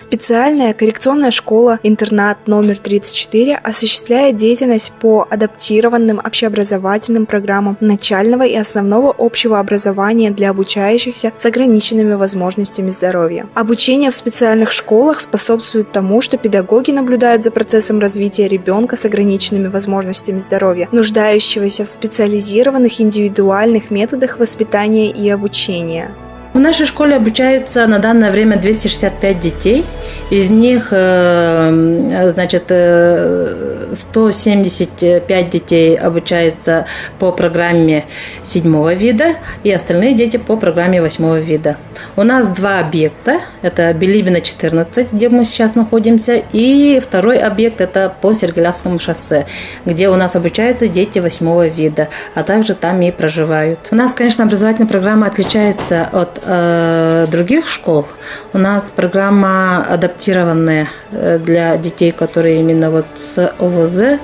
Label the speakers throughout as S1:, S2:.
S1: Специальная коррекционная школа-интернат номер 34 осуществляет деятельность по адаптированным общеобразовательным программам начального и основного общего образования для обучающихся с ограниченными возможностями здоровья. Обучение в специальных школах способствует тому, что педагоги наблюдают за процессом развития ребенка с ограниченными возможностями здоровья, нуждающегося в специализированных индивидуальных методах воспитания и обучения.
S2: В нашей школе обучаются на данное время 265 детей. Из них, 175 детей обучаются по программе 7 вида, и остальные дети по программе 8 вида. У нас 2 объекта. Это Билибина, 14, где мы сейчас находимся, и второй объект – это по Сергелявскому шоссе, где у нас обучаются дети 8 вида, а также там и проживают. У нас, конечно, образовательная программа отличается от других школ. У нас программа адаптированная для детей, которые именно вот с ОВЗ.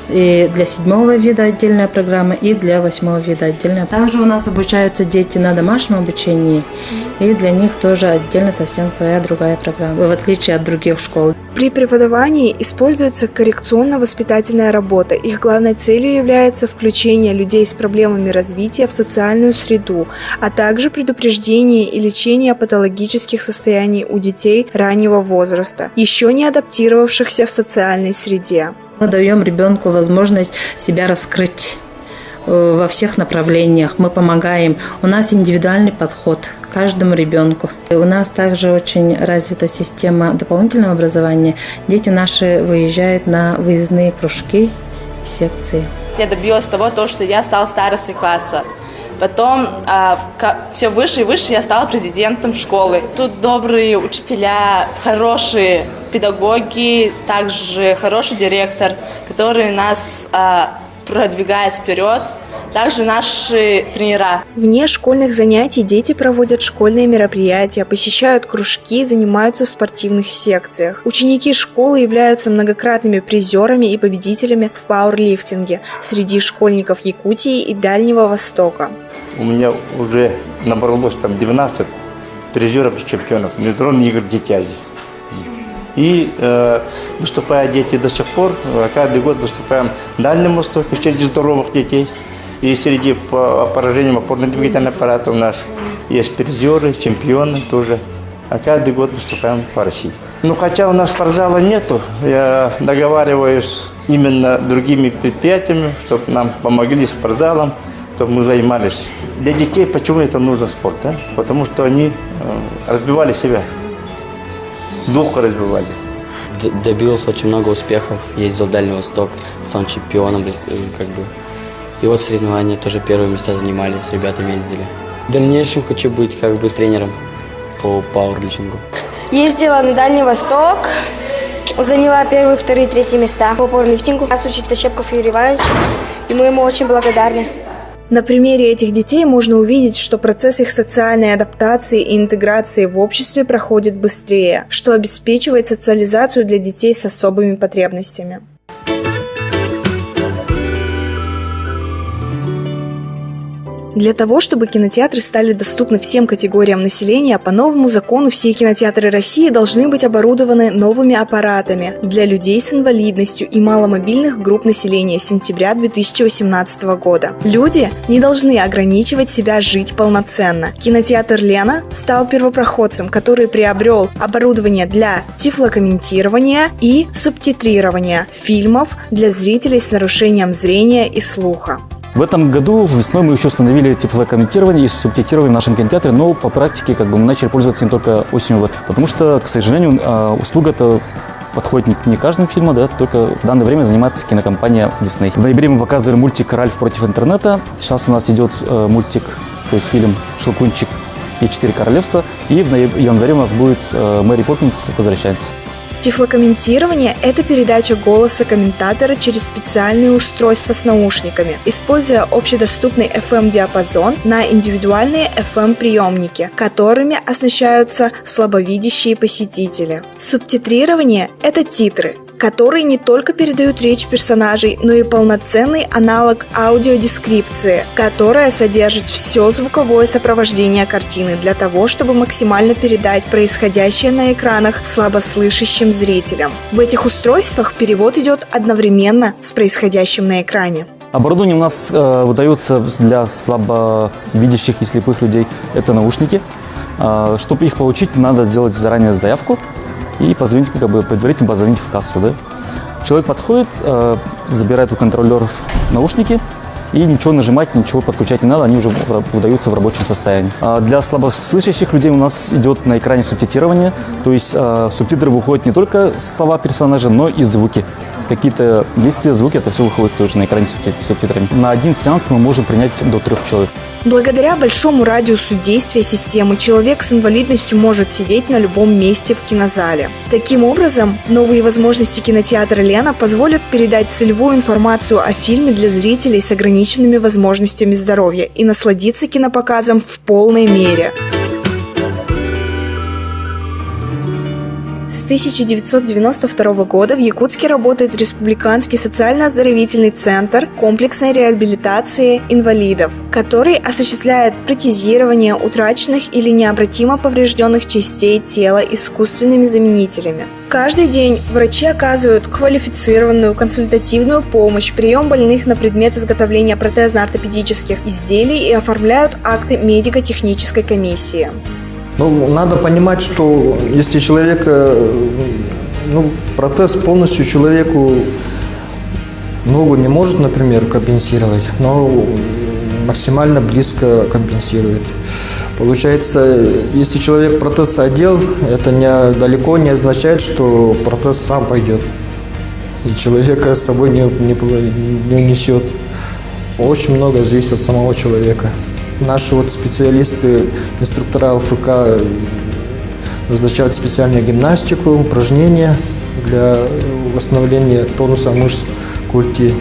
S2: И для 7 вида отдельная программа, и для 8 вида отдельная. Также у нас обучаются дети на домашнем обучении, и для них тоже отдельно совсем своя другая программа, в отличие от других школ.
S1: При преподавании используется коррекционно-воспитательная работа. Их главной целью является включение людей с проблемами развития в социальную среду, а также предупреждение и лечение патологических состояний у детей раннего возраста, еще не адаптировавшихся в социальной среде.
S2: Мы даем ребенку возможность себя раскрыть во всех направлениях. Мы помогаем. У нас индивидуальный подход к каждому ребенку. У нас также очень развита система дополнительного образования. Дети наши выезжают на выездные кружки, секции.
S3: Я добилась того, что я стала старостой класса. Потом все выше и выше я стала президентом школы. Тут добрые учителя, хорошие педагоги, также хороший директор, который нас продвигает вперед. Также наши тренера.
S1: Вне школьных занятий дети проводят школьные мероприятия, посещают кружки, занимаются в спортивных секциях. Ученики школы являются многократными призерами и победителями в пауэрлифтинге среди школьников Якутии и Дальнего Востока.
S4: У меня уже набралось 12 призеров и чемпионов международных игр «Дитязи». И выступают дети до сих пор, каждый год выступаем в Дальнем Востоке среди здоровых детей. И среди поражений опорно-двигательного аппарата у нас есть призеры, чемпионы тоже. А каждый год выступаем по России. Хотя у нас спортзала нету, я договариваюсь именно с другими предприятиями, чтобы нам помогли спортзалом, чтобы мы занимались. Для детей почему это нужен спорт? Потому что они разбивали себя, дух разбивали.
S5: Добился очень много успехов, ездил в Дальний Восток, стал чемпионом, И вот соревнования тоже первые места занимали, с ребятами ездили. В дальнейшем хочу быть тренером по пауэрлифтингу.
S6: Ездила на Дальний Восток, заняла 1, 2, 3 места по пауэрлифтингу. Нас учит Тащепков Юрий Иванович, и мы ему очень благодарны.
S1: На примере этих детей можно увидеть, что процесс их социальной адаптации и интеграции в обществе проходит быстрее, что обеспечивает социализацию для детей с особыми потребностями. Для того, чтобы кинотеатры стали доступны всем категориям населения, по новому закону все кинотеатры России должны быть оборудованы новыми аппаратами для людей с инвалидностью и маломобильных групп населения с сентября 2018 года. Люди не должны ограничивать себя жить полноценно. Кинотеатр «Лена» стал первопроходцем, который приобрел оборудование для тифлокомментирования и субтитрирования фильмов для зрителей с нарушением зрения и слуха.
S7: В этом году весной мы еще установили тифлокомментирование и субтитрирование в нашем кинотеатре, но по практике мы начали пользоваться им только осенью. Потому что, к сожалению, услуга-то подходит не каждому фильму, только в данное время занимается кинокомпания Disney. В ноябре мы показывали мультик «Ральф против интернета». Сейчас у нас идет мультик, то есть фильм «Щелкунчик и 4 королевства». И в январе у нас будет «Мэри Поппинс возвращается».
S1: Тифлокомментирование – это передача голоса комментатора через специальные устройства с наушниками, используя общедоступный FM-диапазон на индивидуальные FM-приемники, которыми оснащаются слабовидящие посетители. Субтитрирование – это титры, которые не только передают речь персонажей, но и полноценный аналог аудиодескрипции, которая содержит все звуковое сопровождение картины для того, чтобы максимально передать происходящее на экранах слабослышащим зрителям. В этих устройствах перевод идет одновременно с происходящим на экране.
S7: Оборудование у нас выдается для слабовидящих и слепых людей. Это наушники. Чтобы их получить, надо сделать заранее заявку и позвонить, предварительно позвонить в кассу. Да? Человек подходит, забирает у контролеров наушники, и ничего нажимать, ничего подключать не надо, они уже выдаются в рабочем состоянии. Для слабослышащих людей у нас идет на экране субтитрирование, то есть в субтитры выходят не только слова персонажа, но и звуки. Какие-то действия, звуки, это все выходит тоже на экране субтитрами. На один сеанс мы можем принять до 3 человек.
S1: Благодаря большому радиусу действия системы человек с инвалидностью может сидеть на любом месте в кинозале. Таким образом, новые возможности кинотеатра «Лена» позволят передать целевую информацию о фильме для зрителей с ограниченными возможностями здоровья и насладиться кинопоказом в полной мере. С 1992 года в Якутске работает Республиканский социально-оздоровительный центр комплексной реабилитации инвалидов, который осуществляет протезирование утраченных или необратимо поврежденных частей тела искусственными заменителями. Каждый день врачи оказывают квалифицированную консультативную помощь, прием больных на предмет изготовления протезно-ортопедических изделий и оформляют акты медико-технической комиссии.
S8: Надо понимать, что если протез полностью человеку ногу не может, например, компенсировать, но максимально близко компенсирует. Получается, если человек протез одел, это далеко не означает, что протез сам пойдет и человека с собой не унесет. Очень много зависит от самого человека. Наши специалисты, инструктора ЛФК назначают специальную гимнастику, упражнения для восстановления тонуса мышц культи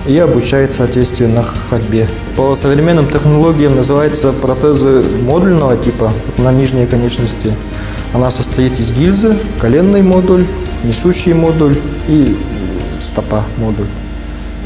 S8: и обучают, соответственно, ходьбе. По современным технологиям называются протезы модульного типа на нижней конечности. Она состоит из гильзы, коленный модуль, несущий модуль и стопа модуль.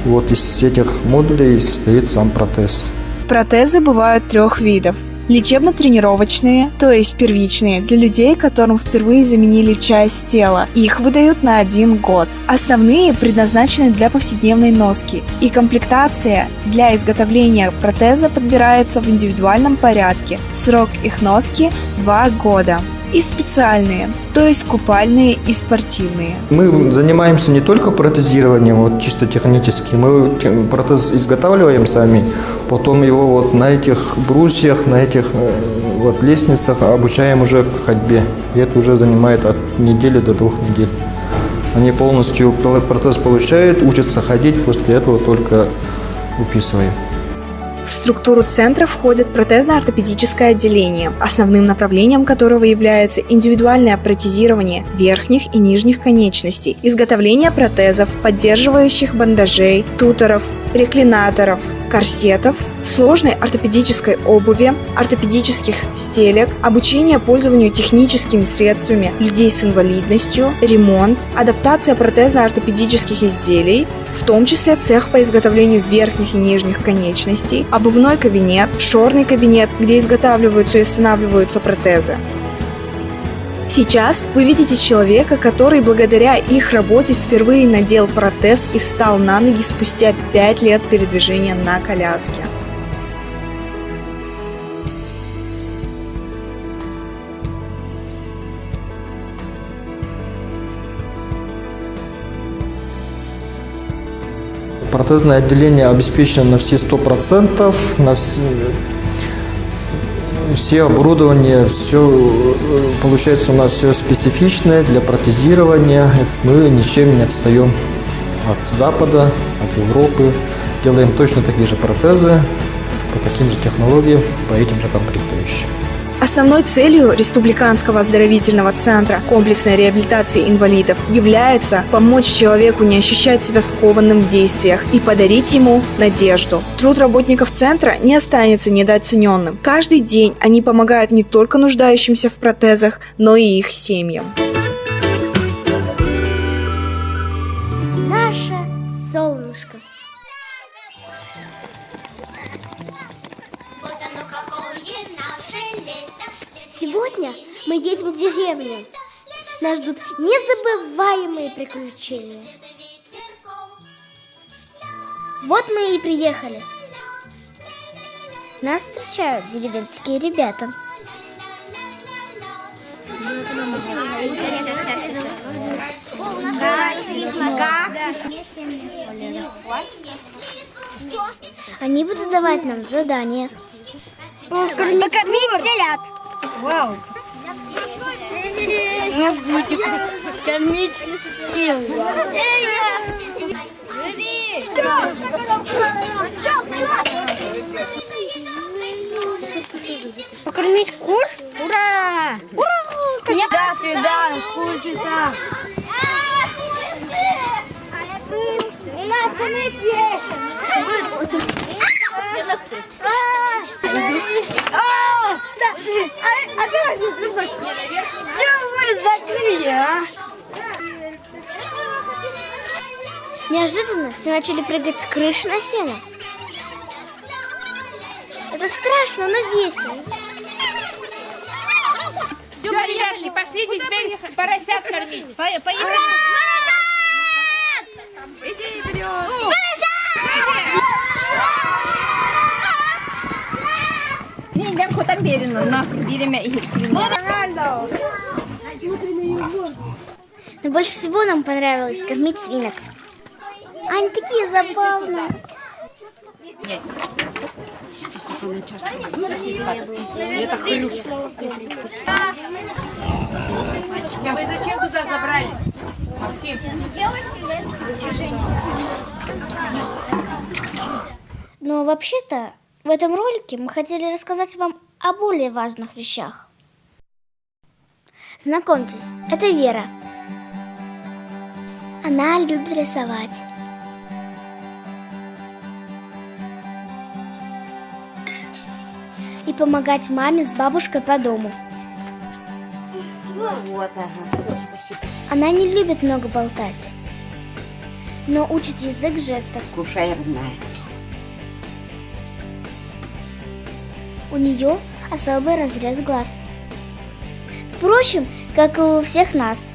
S8: И из этих модулей состоит сам протез.
S1: Протезы бывают 3 видов. Лечебно-тренировочные, то есть первичные, для людей, которым впервые заменили часть тела. Их выдают на 1 год. Основные предназначены для повседневной носки. И комплектация для изготовления протеза подбирается в индивидуальном порядке. Срок их носки 2 года. И специальные, то есть купальные и спортивные.
S8: Мы занимаемся не только протезированием, чисто технически. Мы протез изготавливаем сами, потом его на этих брусьях, на этих лестницах обучаем уже к ходьбе. И это уже занимает от недели до 2 недель. Они полностью протез получают, учатся ходить, после этого только уписываем.
S1: В структуру центра входит протезно-ортопедическое отделение, основным направлением которого является индивидуальное протезирование верхних и нижних конечностей, изготовление протезов, поддерживающих бандажей, туторов, реклинаторов, корсетов, сложной ортопедической обуви, ортопедических стелек, обучение пользованию техническими средствами людей с инвалидностью, ремонт, адаптация протезно-ортопедических изделий, в том числе цех по изготовлению верхних и нижних конечностей, обувной кабинет, шорный кабинет, где изготавливаются и устанавливаются протезы. Сейчас вы видите человека, который благодаря их работе впервые надел протез и встал на ноги спустя 5 лет передвижения на коляске.
S8: Протезное отделение обеспечено на все 100%, на все оборудование, все получается у нас все специфичное для протезирования. Мы ничем не отстаем от Запада, от Европы. Делаем точно такие же протезы, по таким же технологиям, по этим же комплектующим.
S1: Основной целью Республиканского оздоровительного центра комплексной реабилитации инвалидов является помочь человеку не ощущать себя скованным в действиях и подарить ему надежду. Труд работников центра не останется недооцененным. Каждый день они помогают не только нуждающимся в протезах, но и их семьям.
S9: солнышко. Сегодня мы едем в деревню. Нас ждут незабываемые приключения. Вот мы и приехали. Нас встречают деревенские ребята. Они будут давать нам задания. Покормить телят. Вау. Мы будем кормить телят. Покормить кур? Ура! Ура! Да, сюда, курочка. У нас нет есть. Чего вы закрыли, а? Неожиданно все начали прыгать с крыши на сено. Это страшно, но весело.
S10: Все, приехали, пошли теперь поросят кормить. Поехали. Иди, вперед.
S9: Но больше всего нам понравилось кормить свинок. Они такие забавные.
S10: Это хрюшка. А вы зачем туда забрались, Максим?
S9: Но вообще-то в этом ролике мы хотели рассказать вам о более важных вещах. Знакомьтесь, это Вера. Она любит рисовать. И помогать маме с бабушкой по дому. Она не любит много болтать, но учит язык жестов. У нее особый разрез глаз. Впрочем, как и у всех нас.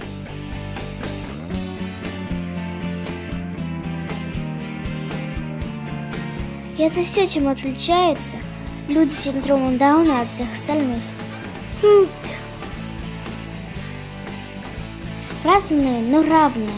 S9: И это все, чем отличаются люди с синдромом Дауна от всех остальных. Разные, но равные.